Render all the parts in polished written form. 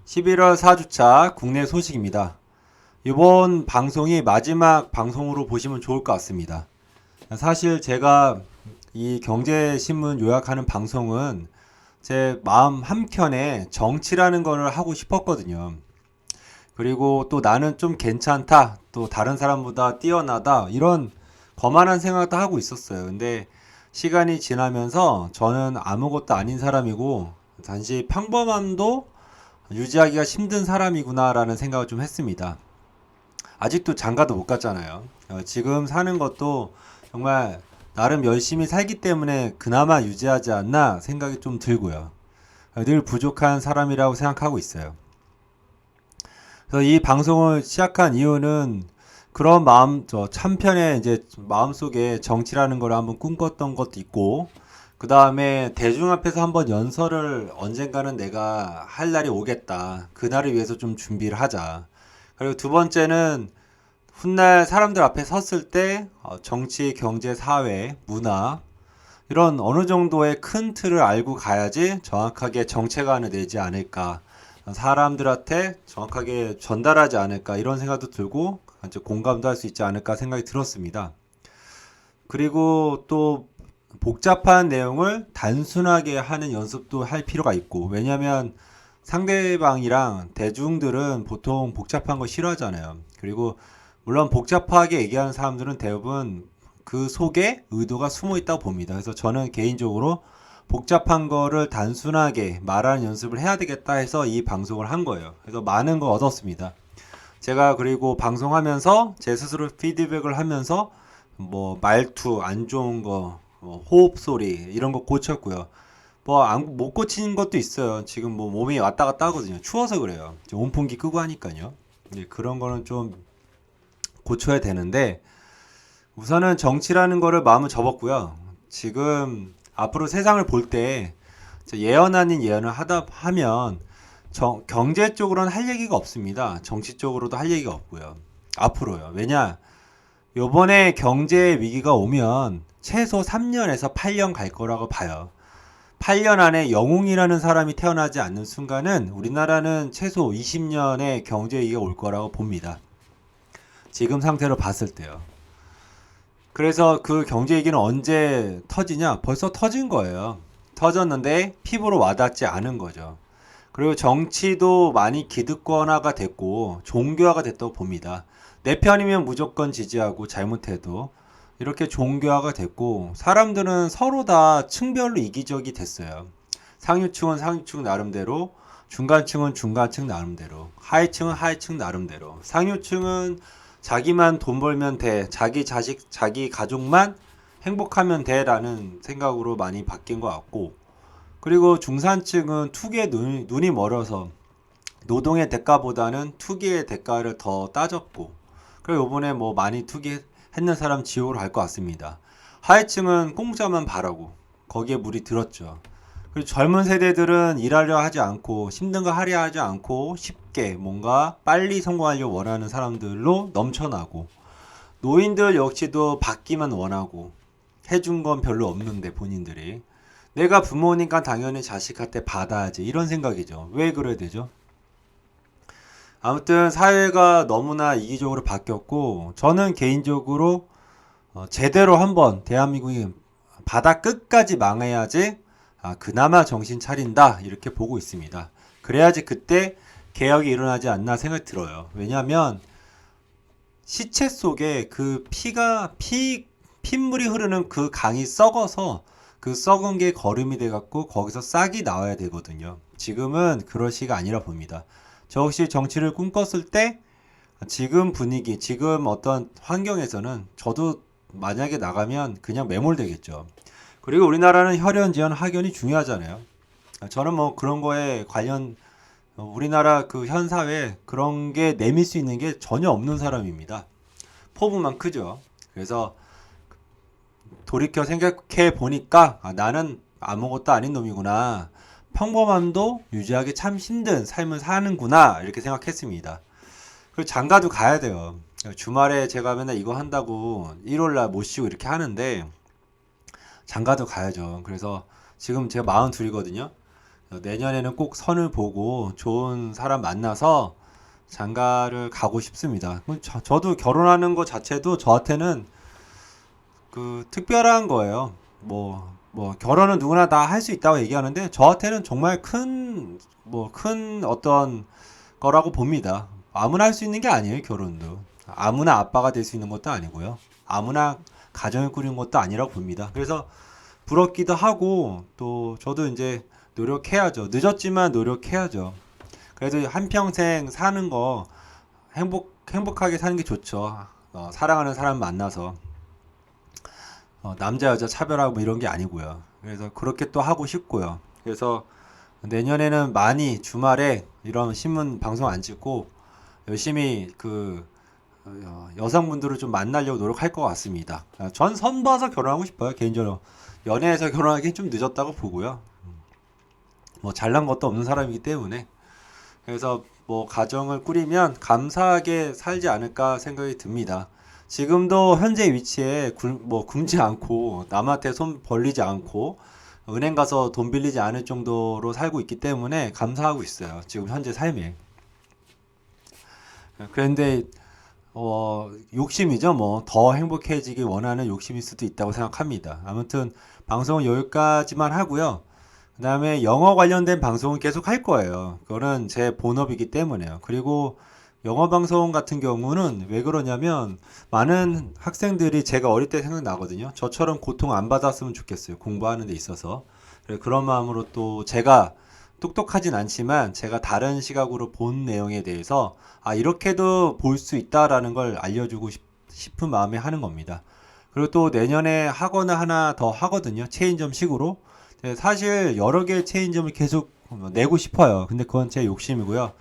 11월 4주차 국내 소식입니다. 이번 방송이 마지막 방송으로 보시면 좋을 것 같습니다. 사실 제가 이 경제신문 요약하는 방송은 제 마음 한켠에 정치라는 거를 하고 싶었거든요. 그리고 또 나는 좀 괜찮다, 또 다른 사람보다 뛰어나다, 이런 거만한 생각도 하고 있었어요. 근데 시간이 지나면서 저는 아무것도 아닌 사람이고, 단지 평범함도 유지하기가 힘든 사람이구나라는 생각을 좀 했습니다. 아직도 장가도 못 갔잖아요. 지금 사는 것도 정말 나름 열심히 살기 때문에 그나마 유지하지 않나 생각이 좀 들고요. 늘 부족한 사람이라고 생각하고 있어요. 그래서 이 방송을 시작한 이유는 그런 마음, 저 참편에 이제 마음속에 정치라는 걸 한번 꿈꿨던 것도 있고, 그 다음에 대중 앞에서 한번 연설을 언젠가는 내가 할 날이 오겠다. 그날을 위해서 좀 준비를 하자. 그리고 두 번째는 훗날 사람들 앞에 섰을 때 정치, 경제, 사회, 문화 이런 어느 정도의 큰 틀을 알고 가야지 정확하게 정체감을 내지 않을까. 사람들한테 정확하게 전달하지 않을까 이런 생각도 들고 이제 공감도 할 수 있지 않을까 생각이 들었습니다. 그리고 또 복잡한 내용을 단순하게 하는 연습도 할 필요가 있고, 왜냐하면 상대방이랑 대중들은 보통 복잡한 거 싫어하잖아요. 그리고 물론 복잡하게 얘기하는 사람들은 대부분 그 속에 의도가 숨어 있다고 봅니다. 그래서 저는 개인적으로 복잡한 거를 단순하게 말하는 연습을 해야 되겠다 해서 이 방송을 한 거예요. 그래서 많은 걸 얻었습니다. 제가 그리고 방송하면서 제 스스로 피드백을 하면서 뭐 말투 안 좋은 거, 호흡 소리 이런 거 고쳤고요. 못 고친 것도 있어요. 지금 뭐 몸이 왔다 갔다 하거든요. 추워서 그래요. 온풍기 끄고 하니까요. 그런 거는 좀 고쳐야 되는데 우선은 정치라는 거를 마음을 접었고요. 지금 앞으로 세상을 볼 때 예언 아닌 예언을 하다 하면 경제 쪽으로는 할 얘기가 없습니다. 정치 쪽으로도 할 얘기가 없고요. 앞으로요. 왜냐? 요번에 경제 위기가 오면 최소 3년에서 8년 갈 거라고 봐요. 8년 안에 영웅이라는 사람이 태어나지 않는 순간은 우리나라는 최소 20년의 경제 위기가 올 거라고 봅니다. 지금 상태로 봤을 때요. 그래서 그 경제 위기는 언제 터지냐? 벌써 터진 거예요. 터졌는데 피부로 와닿지 않은 거죠. 그리고 정치도 많이 기득권화가 됐고 종교화가 됐다고 봅니다. 내 편이면 무조건 지지하고 잘못해도 이렇게 종교화가 됐고 사람들은 서로 다 층별로 이기적이 됐어요. 상류층은 상류층 나름대로, 중간층은 중간층 나름대로, 하위층은 하위층 나름대로. 상류층은 자기만 돈 벌면 돼, 자기 자식, 자기 가족만 행복하면 돼라는 생각으로 많이 바뀐 것 같고, 그리고 중산층은 투기에 눈이 멀어서 노동의 대가보다는 투기의 대가를 더 따졌고, 그리고 요번에 뭐 많이 투기했는 사람 지옥으로 갈 것 같습니다. 하위층은 공짜만 바라고 거기에 물이 들었죠. 그리고 젊은 세대들은 일하려 하지 않고 힘든 거 하려 하지 않고 쉽게 뭔가 빨리 성공하려 원하는 사람들로 넘쳐나고, 노인들 역시도 받기만 원하고 해준 건 별로 없는데 본인들이 내가 부모니까 당연히 자식한테 받아야지 이런 생각이죠. 왜 그래야 되죠? 아무튼 사회가 너무나 이기적으로 바뀌었고 저는 개인적으로 제대로 한번 대한민국이 바다 끝까지 망해야지 그나마 정신 차린다 이렇게 보고 있습니다. 그래야지 그때 개혁이 일어나지 않나 생각이 들어요. 왜냐하면 시체 속에 그 핏물이 흐르는 그 강이 썩어서 그 썩은 게 거름이 돼갖고 거기서 싹이 나와야 되거든요. 지금은 그럴 시가 아니라 봅니다. 저 혹시 정치를 꿈꿨을 때 지금 분위기, 지금 어떤 환경에서는 저도 만약에 나가면 그냥 매몰되겠죠. 그리고 우리나라는 혈연, 지연, 학연이 중요하잖아요. 저는 뭐 그런 거에 관련 우리나라 그 현사회 그런 게 내밀 수 있는 게 전혀 없는 사람입니다. 포부만 크죠. 그래서 돌이켜 생각해 보니까 나는 아무것도 아닌 놈이구나. 평범함도 유지하기 참 힘든 삶을 사는구나 이렇게 생각했습니다. 그리고 장가도 가야 돼요. 주말에 제가 맨날 이거 한다고 1월날 못 쉬고 이렇게 하는데 장가도 가야죠. 그래서 지금 제가 42이거든요. 내년에는 꼭 선을 보고 좋은 사람 만나서 장가를 가고 싶습니다. 저도 결혼하는 것 자체도 저한테는 특별한 거예요. 결혼은 누구나 다 할 수 있다고 얘기하는데 저한테는 정말 큰 어떤 거라고 봅니다. 아무나 할 수 있는 게 아니에요, 결혼도. 아무나 아빠가 될 수 있는 것도 아니고요. 아무나 가정을 꾸리는 것도 아니라고 봅니다. 그래서 부럽기도 하고 또 저도 이제 노력해야죠. 늦었지만 노력해야죠. 그래도 한평생 사는 거 행복하게 사는 게 좋죠. 사랑하는 사람 만나서 남자 여자 차별하고 뭐 이런 게 아니고요. 그래서 그렇게 또 하고 싶고요. 그래서 내년에는 많이 주말에 이런 신문 방송 안 찍고 열심히 여성분들을 좀 만나려고 노력할 것 같습니다. 전 선봐서 결혼하고 싶어요. 개인적으로 연애해서 결혼하기 좀 늦었다고 보고요. 뭐 잘난 것도 없는 사람이기 때문에 그래서 뭐 가정을 꾸리면 감사하게 살지 않을까 생각이 듭니다. 지금도 현재 위치에 굶지 않고 남한테 손 벌리지 않고 은행 가서 돈 빌리지 않을 정도로 살고 있기 때문에 감사하고 있어요. 지금 현재 삶에. 그런데 욕심이죠. 뭐 더 행복해지기 원하는 욕심일 수도 있다고 생각합니다. 아무튼 방송은 여기까지만 하고요. 그 다음에 영어 관련된 방송은 계속 할 거예요. 그거는 제 본업이기 때문에요. 그리고 영어 방송 같은 경우는 왜 그러냐면 많은 학생들이 제가 어릴 때 생각나거든요. 저처럼 고통 안 받았으면 좋겠어요. 공부하는 데 있어서. 그런 마음으로 또 제가 똑똑하진 않지만 제가 다른 시각으로 본 내용에 대해서 이렇게도 볼 수 있다라는 걸 알려주고 싶은 마음에 하는 겁니다. 그리고 또 내년에 학원을 하나 더 하거든요. 체인점식으로. 사실 여러 개의 체인점을 계속 내고 싶어요. 근데 그건 제 욕심이고요.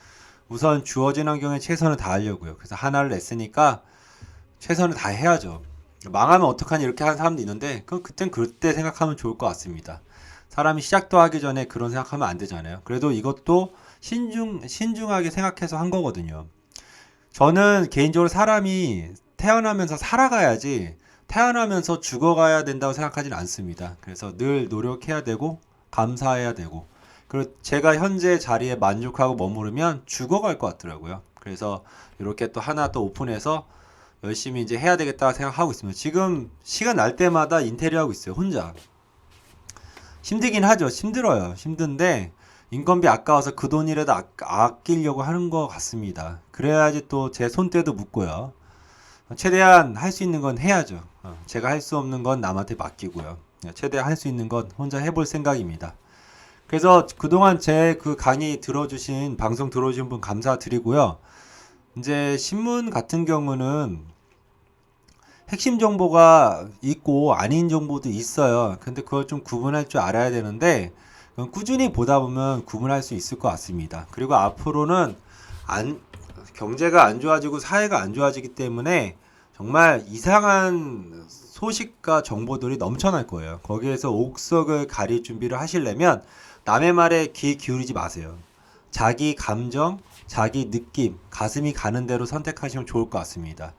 우선 주어진 환경에 최선을 다하려고요. 그래서 하나를 냈으니까 최선을 다해야죠. 망하면 어떡하니 이렇게 하는 사람도 있는데 그땐 그때 생각하면 좋을 것 같습니다. 사람이 시작도 하기 전에 그런 생각하면 안 되잖아요. 그래도 이것도 신중하게 생각해서 한 거거든요. 저는 개인적으로 사람이 태어나면서 살아가야지 태어나면서 죽어가야 된다고 생각하진 않습니다. 그래서 늘 노력해야 되고 감사해야 되고 그리고 제가 현재 자리에 만족하고 머무르면 죽어갈 것 같더라고요. 그래서 이렇게 또 하나 또 오픈해서 열심히 이제 해야 되겠다 생각하고 있습니다. 지금 시간 날 때마다 인테리어 하고 있어요. 혼자. 힘들긴 하죠. 힘들어요. 힘든데 인건비 아까워서 그 돈이라도 아끼려고 하는 것 같습니다. 그래야지 또 제 손때도 묻고요. 최대한 할 수 있는 건 해야죠. 제가 할 수 없는 건 남한테 맡기고요. 최대한 할 수 있는 건 혼자 해볼 생각입니다. 그래서 그동안 제 강의 들어주신 방송 들어주신 분 감사드리고요. 이제 신문 같은 경우는 핵심 정보가 있고 아닌 정보도 있어요. 근데 그걸 좀 구분할 줄 알아야 되는데 꾸준히 보다 보면 구분할 수 있을 것 같습니다. 그리고 앞으로는 경제가 안 좋아지고 사회가 안 좋아지기 때문에 정말 이상한 소식과 정보들이 넘쳐날 거예요. 거기에서 옥석을 가릴 준비를 하시려면 남의 말에 귀 기울이지 마세요. 자기 감정, 자기 느낌, 가슴이 가는 대로 선택하시면 좋을 것 같습니다.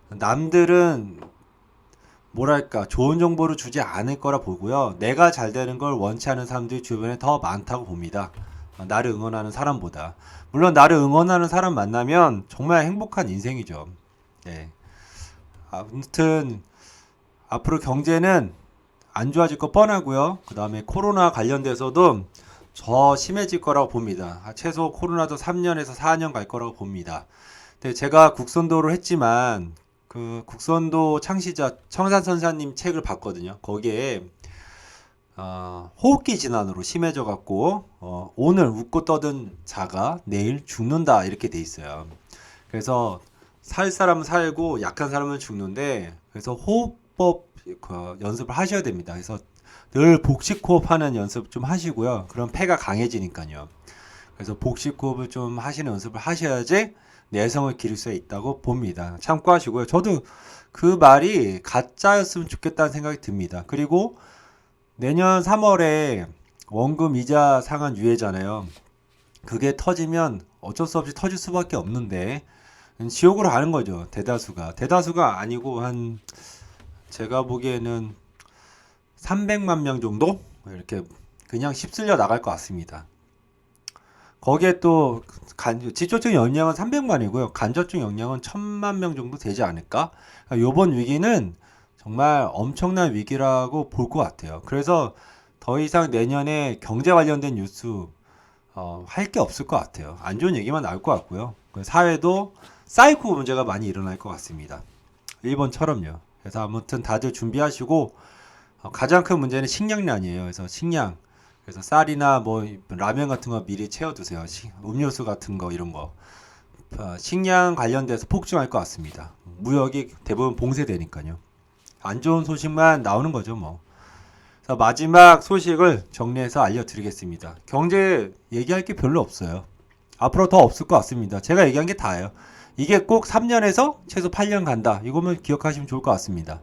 남들은 뭐랄까 좋은 정보를 주지 않을 거라 보고요. 내가 잘 되는 걸 원치 않은 사람들이 주변에 더 많다고 봅니다. 나를 응원하는 사람보다. 물론 나를 응원하는 사람 만나면 정말 행복한 인생이죠. 네. 아무튼 앞으로 경제는 안 좋아질 거 뻔하고요. 그 다음에 코로나 관련돼서도 더 심해질 거라고 봅니다. 최소 코로나도 3년에서 4년 갈 거라고 봅니다. 근데 제가 국선도를 했지만 국선도 창시자 청산선사님 책을 봤거든요. 거기에 호흡기 질환으로 심해져 갖고 오늘 웃고 떠든 자가 내일 죽는다 이렇게 돼 있어요. 그래서 살 사람은 살고 약한 사람은 죽는데 그래서 호흡법 연습을 하셔야 됩니다. 그래서 늘 복식호흡 하는 연습 좀 하시고요. 그럼 폐가 강해지니까요. 그래서 복식호흡을 좀 하시는 연습을 하셔야지 내성을 기를 수 있다고 봅니다. 참고하시고요. 저도 그 말이 가짜였으면 좋겠다는 생각이 듭니다. 그리고 내년 3월에 원금 이자 상한 유예잖아요. 그게 터지면 어쩔 수 없이 터질 수밖에 없는데 지옥으로 가는 거죠. 대다수가 아니고 제가 보기에는 300만 명 정도 이렇게 그냥 휩쓸려 나갈 것 같습니다. 거기에 또 직접적인 영향은 300만이고요. 간접적 영향은 1000만 명 정도 되지 않을까? 요번 위기는 정말 엄청난 위기라고 볼 것 같아요. 그래서 더 이상 내년에 경제 관련된 뉴스 할 게 없을 것 같아요. 안 좋은 얘기만 나올 것 같고요. 사회도 사이코 문제가 많이 일어날 것 같습니다. 일본처럼요. 그래서 아무튼 다들 준비하시고 가장 큰 문제는 식량난이에요. 그래서 식량, 그래서 쌀이나 뭐 라면 같은 거 미리 채워두세요. 음료수 같은 거 이런 거. 식량 관련돼서 폭증할 것 같습니다. 무역이 대부분 봉쇄되니까요. 안 좋은 소식만 나오는 거죠, 뭐. 그래서 마지막 소식을 정리해서 알려드리겠습니다. 경제 얘기할 게 별로 없어요. 앞으로 더 없을 것 같습니다. 제가 얘기한 게 다예요. 이게 꼭 3년에서 최소 8년 간다. 이거만 기억하시면 좋을 것 같습니다.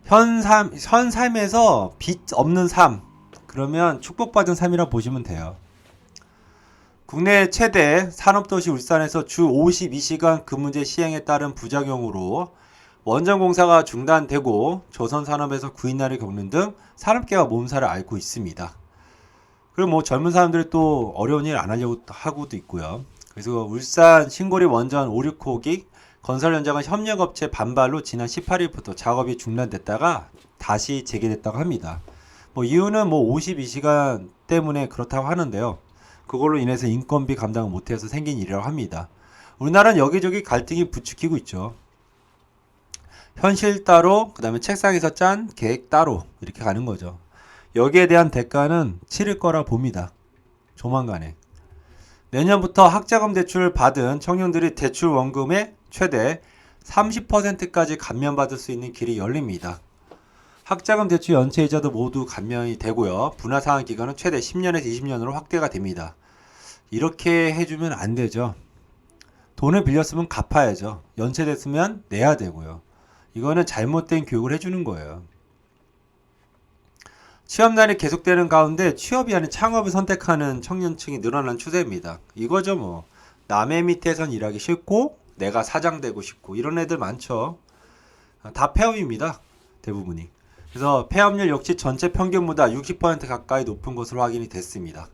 현 삶에서 빚 없는 삶. 그러면 축복받은 삶이라 보시면 돼요. 국내 최대 산업도시 울산에서 주 52시간 근무제 시행에 따른 부작용으로 원전 공사가 중단되고 조선산업에서 구인날을 겪는 등 산업계가 몸살을 앓고 있습니다. 그리고 뭐 젊은 사람들이 또 어려운 일 안 하려고 하고도 있고요. 그래서 울산 신고리 원전 5, 6호기 건설 현장은 협력업체 반발로 지난 18일부터 작업이 중단됐다가 다시 재개됐다고 합니다. 뭐 이유는 뭐 52시간 때문에 그렇다고 하는데요. 그걸로 인해서 인건비 감당을 못해서 생긴 일이라고 합니다. 우리나라는 여기저기 갈등이 부추기고 있죠. 현실 따로, 그 다음에 책상에서 짠 계획 따로 이렇게 가는 거죠. 여기에 대한 대가는 치를 거라 봅니다. 조만간에. 내년부터 학자금 대출 받은 청년들이 대출 원금의 최대 30%까지 감면받을 수 있는 길이 열립니다. 학자금 대출 연체이자도 모두 감면이 되고요. 분할 상환 기간은 최대 10년에서 20년으로 확대가 됩니다. 이렇게 해주면 안 되죠. 돈을 빌렸으면 갚아야죠. 연체됐으면 내야 되고요. 이거는 잘못된 교육을 해주는 거예요. 취업난이 계속되는 가운데 취업이 아닌 창업을 선택하는 청년층이 늘어난 추세입니다. 이거죠 뭐. 남의 밑에선 일하기 싫고 내가 사장 되고 싶고 이런 애들 많죠. 다 폐업입니다. 대부분이. 그래서 폐업률 역시 전체 평균보다 60% 가까이 높은 것으로 확인이 됐습니다.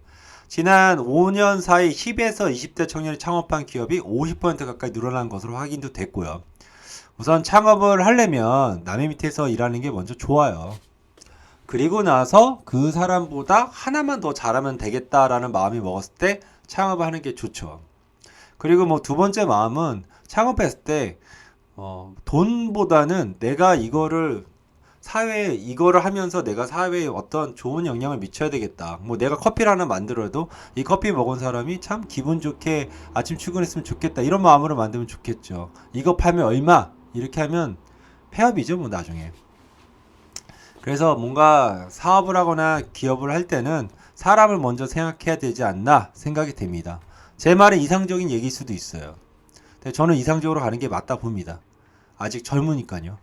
지난 5년 사이 10에서 20대 청년이 창업한 기업이 50% 가까이 늘어난 것으로 확인도 됐고요. 우선 창업을 하려면 남의 밑에서 일하는 게 먼저 좋아요. 그리고 나서 그 사람보다 하나만 더 잘하면 되겠다라는 마음이 먹었을 때 창업을 하는 게 좋죠. 그리고 뭐 두 번째 마음은 창업했을 때 돈보다는 내가 이거를 하면서 내가 사회에 어떤 좋은 영향을 미쳐야 되겠다. 뭐 내가 커피를 하나 만들어도 이 커피 먹은 사람이 참 기분 좋게 아침 출근했으면 좋겠다. 이런 마음으로 만들면 좋겠죠. 이거 팔면 얼마? 이렇게 하면 폐업이죠, 뭐 나중에. 그래서 뭔가 사업을 하거나 기업을 할 때는 사람을 먼저 생각해야 되지 않나 생각이 됩니다. 제 말은 이상적인 얘기일 수도 있어요. 근데 저는 이상적으로 가는 게 맞다 봅니다. 아직 젊으니까요.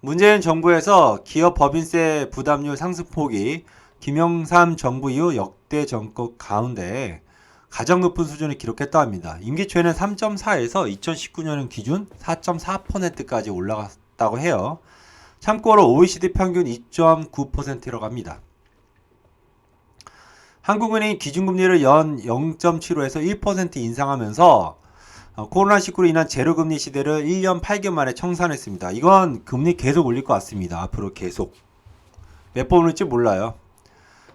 문재인 정부에서 기업 법인세 부담률 상승폭이 김영삼 정부 이후 역대 정권 가운데 가장 높은 수준을 기록했다 합니다. 임기 초에는 3.4에서 2019년 기준 4.4%까지 올라갔다고 해요. 참고로 OECD 평균 2.9%라고 합니다. 한국은행이 기준금리를 연 0.75에서 1% 인상하면서 코로나19로 인한 제로금리 시대를 1년 8개월 만에 청산했습니다. 이건 금리 계속 올릴 것 같습니다. 앞으로 계속. 몇 번 올릴지 몰라요.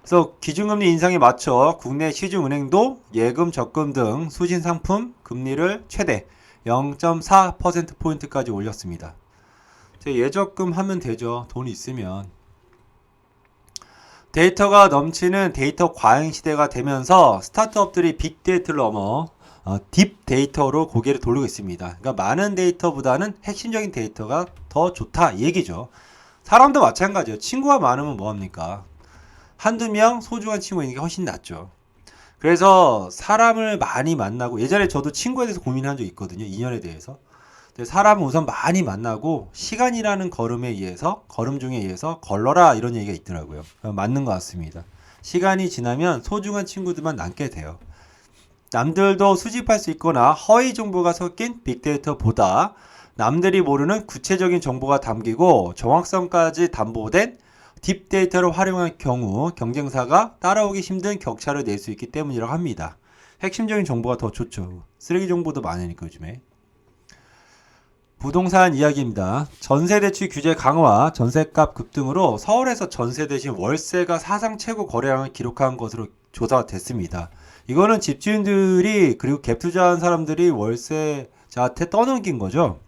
그래서 기준금리 인상에 맞춰 국내 시중은행도 예금, 적금 등 수신상품 금리를 최대 0.4%포인트까지 올렸습니다. 예적금 하면 되죠. 돈 있으면. 데이터가 넘치는 데이터 과잉 시대가 되면서 스타트업들이 빅데이터를 넘어 딥데이터로 고개를 돌리고 있습니다. 그러니까 많은 데이터보다는 핵심적인 데이터가 더 좋다 얘기죠. 사람도 마찬가지예요. 친구가 많으면 뭐합니까? 한두 명 소중한 친구가 있는 게 훨씬 낫죠. 그래서 사람을 많이 만나고, 예전에 저도 친구에 대해서 고민한 적 있거든요. 인연에 대해서. 사람은 우선 많이 만나고 시간이라는 걸음 중에 의해서 걸러라 이런 얘기가 있더라고요. 맞는 것 같습니다. 시간이 지나면 소중한 친구들만 남게 돼요. 남들도 수집할 수 있거나 허위 정보가 섞인 빅데이터보다 남들이 모르는 구체적인 정보가 담기고 정확성까지 담보된 딥데이터를 활용할 경우 경쟁사가 따라오기 힘든 격차를 낼 수 있기 때문이라고 합니다. 핵심적인 정보가 더 좋죠. 쓰레기 정보도 많으니까 요즘에. 부동산 이야기입니다. 전세대출 규제 강화, 전세값 급등으로 서울에서 전세 대신 월세가 사상 최고 거래량을 기록한 것으로 조사가 됐습니다. 이거는 집주인들이 그리고 갭 투자한 사람들이 월세자한테 떠넘긴 거죠.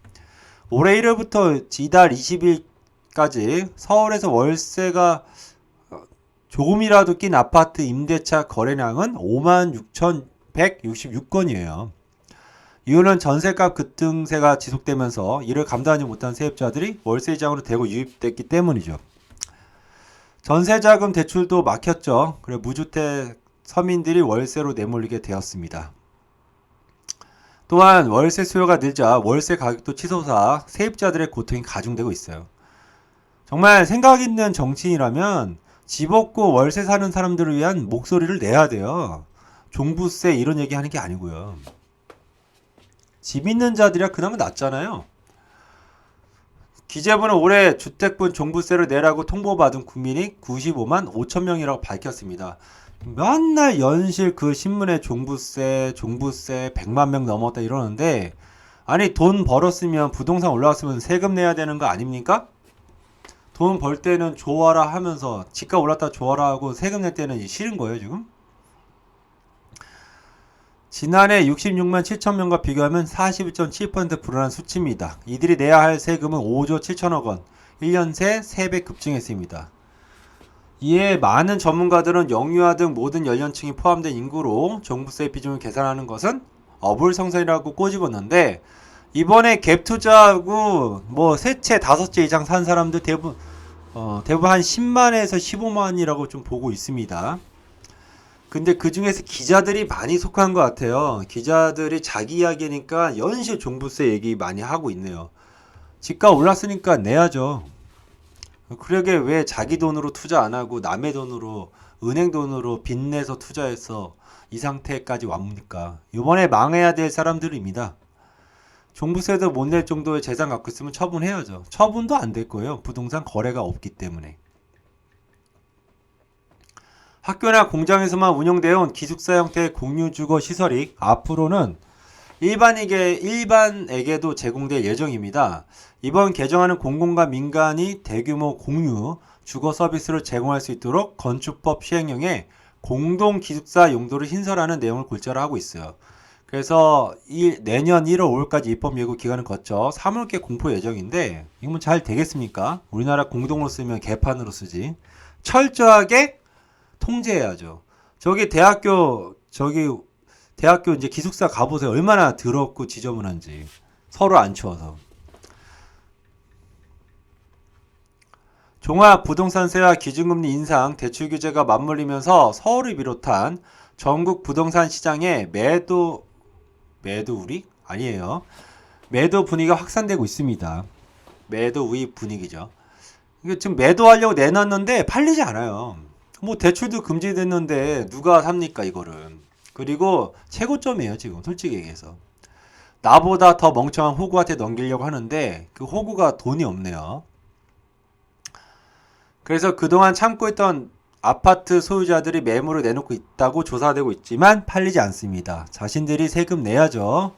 올해 1월부터 이달 20일까지 서울에서 월세가 조금이라도 낀 아파트 임대차 거래량은 56,166건이에요. 이유는 전세값 급등세가 지속되면서 이를 감당하지 못한 세입자들이 월세 시장으로 대거 유입됐기 때문이죠. 전세자금 대출도 막혔죠. 그래 무주택 서민들이 월세로 내몰리게 되었습니다. 또한 월세 수요가 늘자 월세 가격도 치솟아 세입자들의 고통이 가중되고 있어요. 정말 생각 있는 정치인이라면 집 없고 월세 사는 사람들을 위한 목소리를 내야 돼요. 종부세 이런 얘기 하는 게 아니고요. 집 있는 자들이야 그나마 낫잖아요. 기재부는 올해 주택분 종부세를 내라고 통보받은 국민이 95만 5천 명이라고 밝혔습니다. 맨날 연실 그 신문에 종부세 100만 명 넘었다 이러는데 아니 돈 벌었으면 부동산 올라왔으면 세금 내야 되는 거 아닙니까? 돈 벌 때는 좋아라 하면서 집값 올랐다 좋아라 하고 세금 낼 때는 싫은 거예요 지금? 지난해 66만 7천 명과 비교하면 41.7% 불어난 수치입니다. 이들이 내야 할 세금은 5조 7천억 원, 1년 새 3배 급증했습니다. 이에 많은 전문가들은 영유아 등 모든 연령층이 포함된 인구로 종부세 비중을 계산하는 것은 어불성설이라고 꼬집었는데 이번에 갭 투자하고 세 채, 5채 이상 산 사람들 대부분 한 10만에서 15만이라고 좀 보고 있습니다. 근데 그 중에서 기자들이 많이 속한 것 같아요. 기자들이 자기 이야기니까 연실 종부세 얘기 많이 하고 있네요. 집값 올랐으니까 내야죠. 그러게 왜 자기 돈으로 투자 안 하고 남의 돈으로 은행 돈으로 빚내서 투자해서 이 상태까지 왔습니까? 이번에 망해야 될 사람들입니다. 종부세도 못 낼 정도의 재산 갖고 있으면 처분해야죠. 처분도 안 될 거예요. 부동산 거래가 없기 때문에. 학교나 공장에서만 운영되어 온 기숙사 형태의 공유주거 시설이 앞으로는 일반에게도 제공될 예정입니다. 이번 개정안은 공공과 민간이 대규모 공유 주거 서비스를 제공할 수 있도록 건축법 시행령에 공동 기숙사 용도를 신설하는 내용을 골자로 있어요. 그래서 내년 1월 5일까지 입법 예고 기간을 거쳐 3월께 공포 예정인데 이건 잘 되겠습니까? 우리나라 공동으로 쓰면 개판으로 쓰지. 철저하게 통제해야죠. 대학교 이제 기숙사 가보세요. 얼마나 더럽고 지저분한지. 서로 안 추워서. 종합 부동산세와 기준금리 인상, 대출 규제가 맞물리면서 서울을 비롯한 전국 부동산 시장에 매도 분위기가 확산되고 있습니다. 매도 우입 분위기죠. 이게 지금 매도하려고 내놨는데 팔리지 않아요. 대출도 금지됐는데 누가 삽니까 이거를. 그리고 최고점이에요 지금 솔직히 얘기해서. 나보다 더 멍청한 호구한테 넘기려고 하는데 그 호구가 돈이 없네요. 그래서 그동안 참고 있던 아파트 소유자들이 매물을 내놓고 있다고 조사되고 있지만 팔리지 않습니다. 자신들이 세금 내야죠.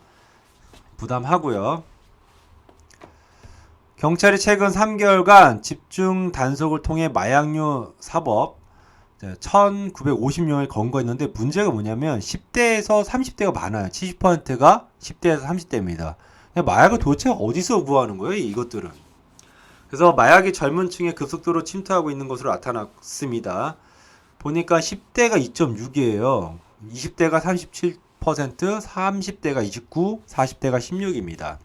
부담하고요. 경찰이 최근 3개월간 집중 단속을 통해 마약류 사법 1950명을 검거했는데 문제가 뭐냐면 10대에서 30대가 많아요. 70%가 10대에서 30대입니다. 마약을 도대체 어디서 구하는 거예요? 이것들은. 그래서 마약이 젊은 층에 급속도로 침투하고 있는 것으로 나타났습니다. 보니까 10대가 2.6이에요. 20대가 37%, 30대가 29, 40대가 16입니다.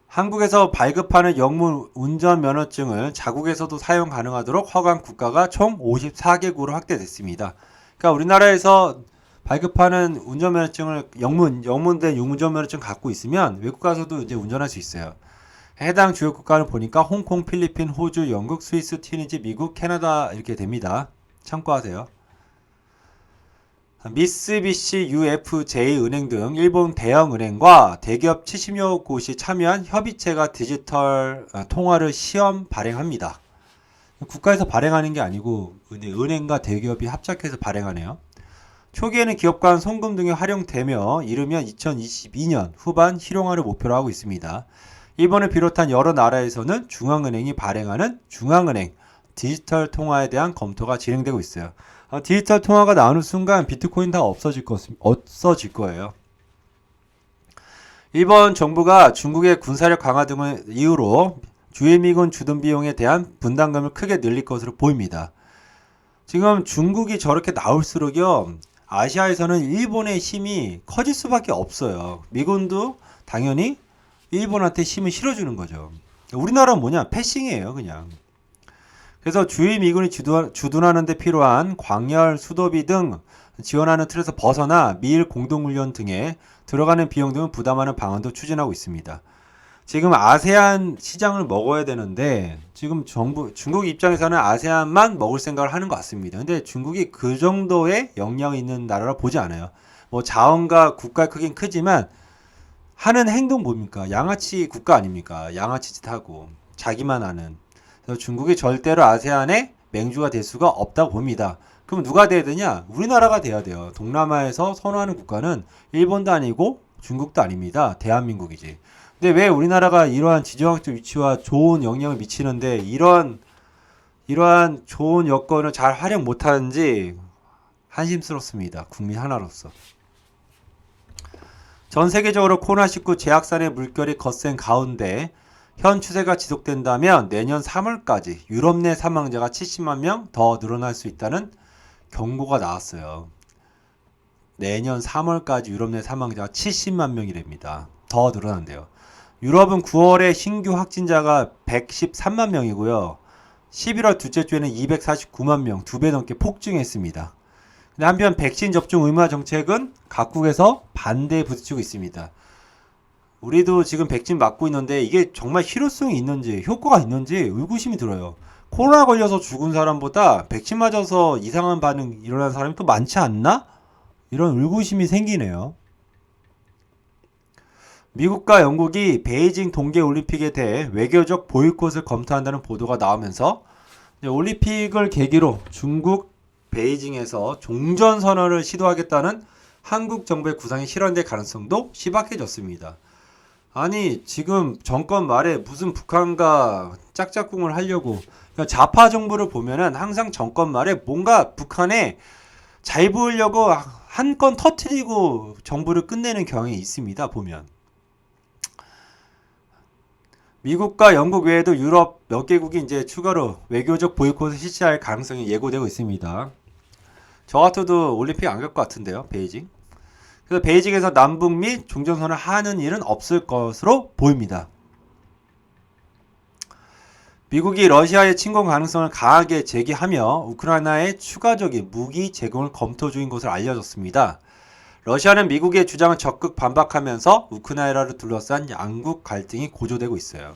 한국에서 발급하는 영문 운전면허증을 자국에서도 사용 가능하도록 허가한 국가가 총 54개국으로 확대됐습니다. 그러니까 우리나라에서 발급하는 운전면허증을 영문된 운전면허증 갖고 있으면 외국 가서도 이제 운전할 수 있어요. 해당 주요 국가를 보니까 홍콩, 필리핀, 호주, 영국, 스위스, 튀니지, 미국, 캐나다 이렇게 됩니다. 참고하세요. 미쓰비시 UFJ 은행 등 일본 대형 은행과 대기업 70여 곳이 참여한 협의체가 디지털 통화를 시험 발행합니다. 국가에서 발행하는 게 아니고 은행과 대기업이 합작해서 발행하네요. 초기에는 기업 간 송금 등이 활용되며 이르면 2022년 후반 실용화를 목표로 하고 있습니다. 일본을 비롯한 여러 나라에서는 중앙은행이 발행하는 중앙은행 디지털 통화에 대한 검토가 진행되고 있어요. 디지털 통화가 나오는 순간 비트코인 다 없어질 거예요. 일본 정부가 중국의 군사력 강화 등을 이유로 주일미군 주둔 비용에 대한 분담금을 크게 늘릴 것으로 보입니다. 지금 중국이 저렇게 나올수록요, 아시아에서는 일본의 힘이 커질 수밖에 없어요. 미군도 당연히 일본한테 힘을 실어주는 거죠. 우리나라는 뭐냐? 패싱이에요, 그냥. 그래서 주일 미군이 주둔하는 데 필요한 광열, 수도비 등 지원하는 틀에서 벗어나 미일 공동훈련 등에 들어가는 비용 등을 부담하는 방안도 추진하고 있습니다. 지금 아세안 시장을 먹어야 되는데 지금 중국 입장에서는 아세안만 먹을 생각을 하는 것 같습니다. 근데 중국이 그 정도의 역량이 있는 나라라 보지 않아요. 뭐 자원과 국가 크긴 크지만 하는 행동 뭡니까? 양아치 국가 아닙니까? 양아치 짓 하고 자기만 아는. 그래서 중국이 절대로 아세안의 맹주가 될 수가 없다고 봅니다. 그럼 누가 돼야 되냐? 우리나라가 돼야 돼요. 동남아에서 선호하는 국가는 일본도 아니고 중국도 아닙니다. 대한민국이지. 근데 왜 우리나라가 이러한 지정학적 위치와 좋은 영향을 미치는데 이러한 좋은 여건을 잘 활용 못하는지 한심스럽습니다. 국민 하나로서. 전 세계적으로 코로나19 재확산의 물결이 거센 가운데 현 추세가 지속된다면 내년 3월까지 유럽 내 사망자가 70만 명 더 늘어날 수 있다는 경고가 나왔어요. 내년 3월까지 유럽 내 사망자가 70만 명이랍니다. 더 늘어난대요. 유럽은 9월에 신규 확진자가 113만 명이고요. 11월 둘째 주에는 249만 명, 2배 넘게 폭증했습니다. 근데 한편 백신 접종 의무화 정책은 각국에서 반대에 부딪히고 있습니다. 우리도 지금 백신 맞고 있는데 이게 정말 실효성이 있는지 효과가 있는지 의구심이 들어요. 코로나 걸려서 죽은 사람보다 백신 맞아서 이상한 반응 일어난 사람이 또 많지 않나? 이런 의구심이 생기네요. 미국과 영국이 베이징 동계올림픽에 대해 외교적 보이콧을 검토한다는 보도가 나오면서 올림픽을 계기로 중국 베이징에서 종전선언을 시도하겠다는 한국 정부의 구상이 실현될 가능성도 희박해졌습니다. 아니 지금 정권 말에 무슨 북한과 짝짝꿍을 하려고, 그러니까 좌파 정부를 보면은 항상 정권 말에 뭔가 북한에 잘 보이려고 한 건 터트리고 정부를 끝내는 경향이 있습니다. 보면 미국과 영국 외에도 유럽 몇 개국이 이제 추가로 외교적 보이콧을 실시할 가능성이 예고되고 있습니다. 저 같아도 올림픽 안 갈 것 같은데요, 베이징. 그래서 베이징에서 남북 및 종전선언을 하는 일은 없을 것으로 보입니다. 미국이 러시아의 침공 가능성을 강하게 제기하며 우크라이나에 추가적인 무기 제공을 검토 중인 것으로 알려졌습니다. 러시아는 미국의 주장을 적극 반박하면서 우크라이나를 둘러싼 양국 갈등이 고조되고 있어요.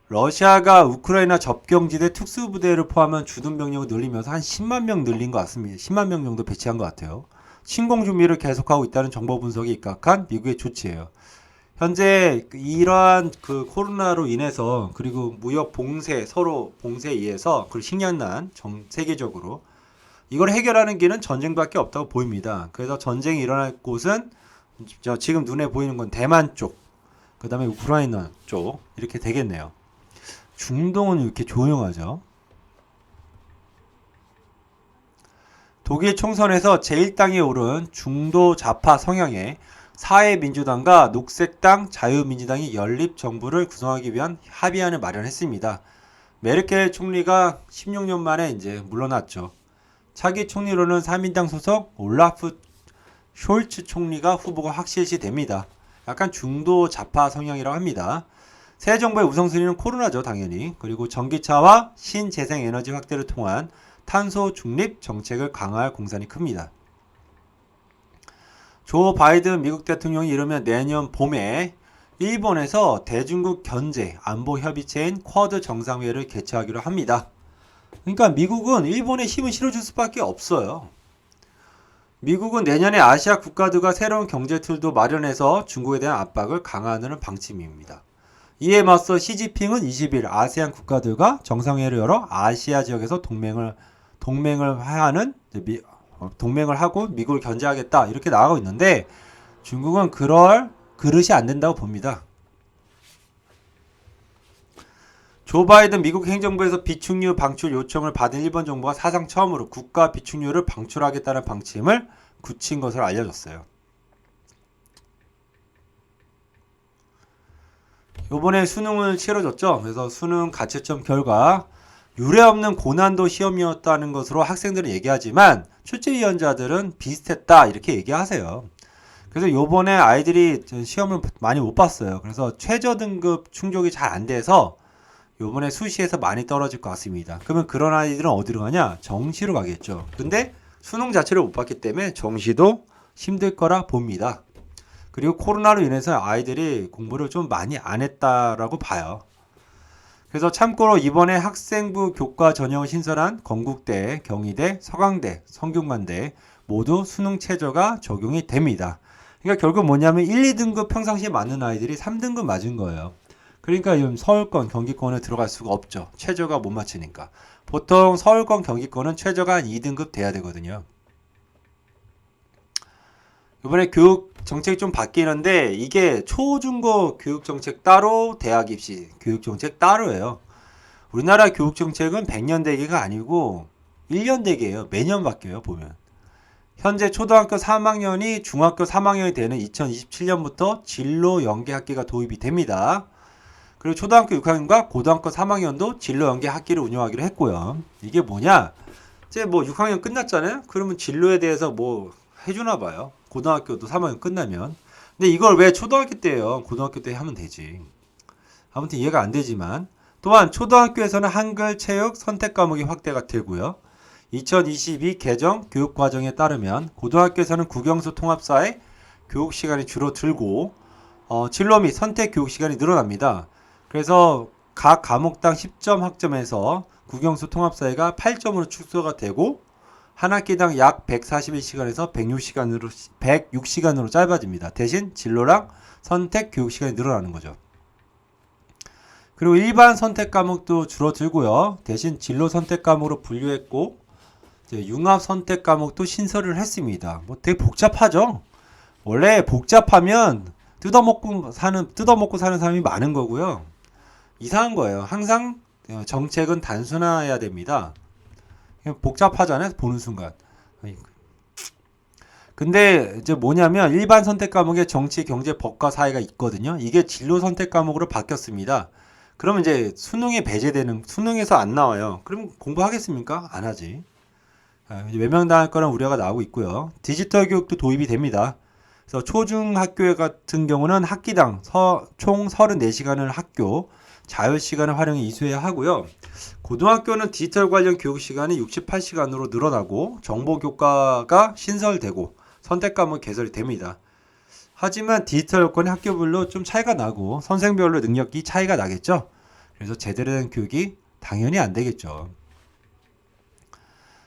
러시아가 우크라이나 접경지대 특수부대를 포함한 주둔 병력을 늘리면서 한 10만 명 늘린 것 같습니다. 10만 명 정도 배치한 것 같아요. 침공 준비를 계속하고 있다는 정보 분석이 입각한 미국의 조치예요. 현재 이러한 그 코로나로 인해서 그리고 무역 봉쇄, 서로 봉쇄에 의해서 그리고 식량난 전 세계적으로 이걸 해결하는 길은 전쟁밖에 없다고 보입니다. 그래서 전쟁이 일어날 곳은 지금 눈에 보이는 건 대만 쪽, 그 다음에 우크라이나 쪽 이렇게 되겠네요. 중동은 이렇게 조용하죠. 독일 총선에서 제1당에 오른 중도 좌파 성향의 사회민주당과 녹색당, 자유민주당이 연립정부를 구성하기 위한 합의안을 마련했습니다. 메르켈 총리가 16년 만에 이제 물러났죠. 차기 총리로는 3인당 소속 올라프 숄츠 총리가 후보가 확실시 됩니다. 약간 중도 좌파 성향이라고 합니다. 새 정부의 우선순위는 코로나죠, 당연히. 그리고 전기차와 신재생에너지 확대를 통한 탄소 중립 정책을 강화할 공산이 큽니다. 조 바이든 미국 대통령이 이르면 내년 봄에 일본에서 대중국 견제 안보 협의체인 쿼드 정상회의를 개최하기로 합니다. 그러니까 미국은 일본에 힘을 실어줄 수밖에 없어요. 미국은 내년에 아시아 국가들과 새로운 경제 툴도 마련해서 중국에 대한 압박을 강화하는 방침입니다. 이에 맞서 시진핑은 20일 아세안 국가들과 정상회의를 열어 아시아 지역에서 동맹을 하고 미국을 견제하겠다 이렇게 나가고 있는데 중국은 그럴 그릇이 안 된다고 봅니다. 조 바이든 미국 행정부에서 비축류 방출 요청을 받은 일본 정부가 사상 처음으로 국가 비축류를 방출하겠다는 방침을 굳힌 것으로 알려졌어요. 요번에 수능을 치러졌죠. 그래서 수능 가채점 결과 유례없는 고난도 시험이었다는 것으로 학생들은 얘기하지만 출제위원자들은 비슷했다 이렇게 얘기하세요. 그래서 요번에 아이들이 시험을 많이 못 봤어요. 그래서 최저 등급 충족이 잘 안 돼서 요번에 수시에서 많이 떨어질 것 같습니다. 그러면 그런 아이들은 어디로 가냐? 정시로 가겠죠. 근데 수능 자체를 못 봤기 때문에 정시도 힘들 거라 봅니다. 그리고 코로나로 인해서 아이들이 공부를 좀 많이 안 했다라고 봐요. 그래서 참고로 이번에 학생부 교과 전형을 신설한 건국대, 경희대, 서강대, 성균관대 모두 수능 최저가 적용이 됩니다. 그러니까 결국 뭐냐면 1, 2등급 평상시에 맞는 아이들이 3등급 맞은 거예요. 그러니까 지금 서울권, 경기권에 들어갈 수가 없죠. 최저가 못 맞추니까. 보통 서울권, 경기권은 최저가 한 2등급 돼야 되거든요. 이번에 교육 정책이 좀 바뀌는데 이게 초중고 교육 정책 따로 대학 입시 교육 정책 따로예요. 우리나라 교육 정책은 100년 대계가 아니고 1년 대계예요. 매년 바뀌어요, 보면. 현재 초등학교 3학년이 중학교 3학년이 되는 2027년부터 진로 연계 학기가 도입이 됩니다. 그리고 초등학교 6학년과 고등학교 3학년도 진로 연계 학기를 운영하기로 했고요. 이게 뭐냐? 이제 뭐 6학년 끝났잖아요. 그러면 진로에 대해서 뭐 해주나 봐요. 고등학교도 3학년 끝나면. 근데 이걸 왜 초등학교 때예요? 고등학교 때 하면 되지. 아무튼 이해가 안 되지만 또한 초등학교에서는 한글, 체육, 선택 과목이 확대가 되고요. 2022 개정 교육과정에 따르면 고등학교에서는 국영수 통합사회 교육 시간이 줄어들고 진로 및 선택 교육 시간이 늘어납니다. 그래서 각 과목당 10점 학점에서 국영수 통합사회가 8점으로 축소가 되고 한 학기당 약 141시간에서 106시간으로 짧아집니다. 대신 진로랑 선택 교육 시간이 늘어나는 거죠. 그리고 일반 선택 과목도 줄어들고요. 대신 진로 선택 과목으로 분류했고 이제 융합 선택 과목도 신설을 했습니다. 뭐 되게 복잡하죠. 원래 복잡하면 뜯어먹고 사는 사람이 많은 거고요. 이상한 거예요. 항상 정책은 단순화해야 됩니다. 복잡하잖아요. 보는 순간. 근데 이제 뭐냐면 일반 선택 과목에 정치, 경제, 법과 사회가 있거든요. 이게 진로 선택 과목으로 바뀌었습니다. 그러면 이제 수능에서 안 나와요. 그럼 공부하겠습니까? 안 하지. 외면당할 거란 우려가 나오고 있고요. 디지털 교육도 도입이 됩니다. 그래서 초중학교 같은 경우는 학기당 총 34시간을 학교, 자율시간을 활용해 이수해야 하고요. 고등학교는 디지털 관련 교육 시간이 68시간으로 늘어나고 정보교과가 신설되고 선택 과목 개설이 됩니다. 하지만 디지털 여건이 학교별로 좀 차이가 나고 선생별로 능력이 차이가 나겠죠. 그래서 제대로 된 교육이 당연히 안 되겠죠.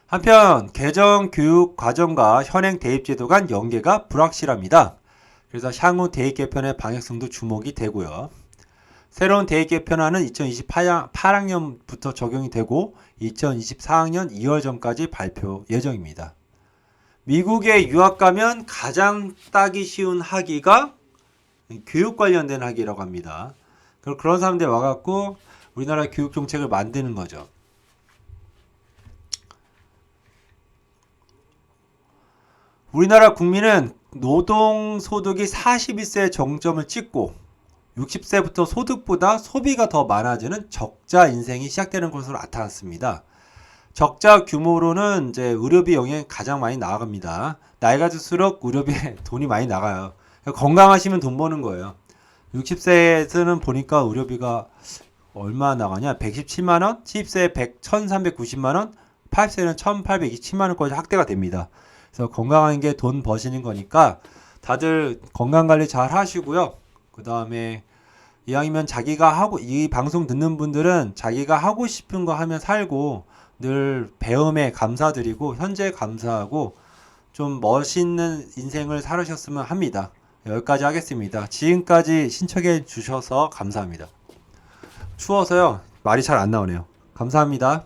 한편 개정 교육 과정과 현행 대입 제도 간 연계가 불확실합니다. 그래서 향후 대입 개편의 방향성도 주목이 되고요. 새로운 대입 개편안은 2028학년부터 적용이 되고 2024학년 2월 전까지 발표 예정입니다. 미국에 유학 가면 가장 따기 쉬운 학위가 교육 관련된 학위라고 합니다. 그런 사람들 와갖고 우리나라 교육 정책을 만드는 거죠. 우리나라 국민은 노동소득이 41세 정점을 찍고 60세부터 소득보다 소비가 더 많아지는 적자 인생이 시작되는 것으로 나타났습니다. 적자 규모로는 이제 의료비 영향이 가장 많이 나갑니다. 나이가 들수록 의료비에 돈이 많이 나가요. 건강하시면 돈 버는 거예요. 60세에서는 보니까 의료비가 얼마 나가냐? 117만원, 70세에 1390만원, 80세는 1827만원까지 확대가 됩니다. 그래서 건강한 게 돈 버시는 거니까 다들 건강관리 잘 하시고요. 그 다음에 이왕이면 이 방송 듣는 분들은 자기가 하고 싶은 거 하면 살고 늘 배움에 감사드리고 현재 감사하고 좀 멋있는 인생을 살으셨으면 합니다. 여기까지 하겠습니다. 지금까지 신청해 주셔서 감사합니다. 추워서요, 말이 잘 안 나오네요. 감사합니다.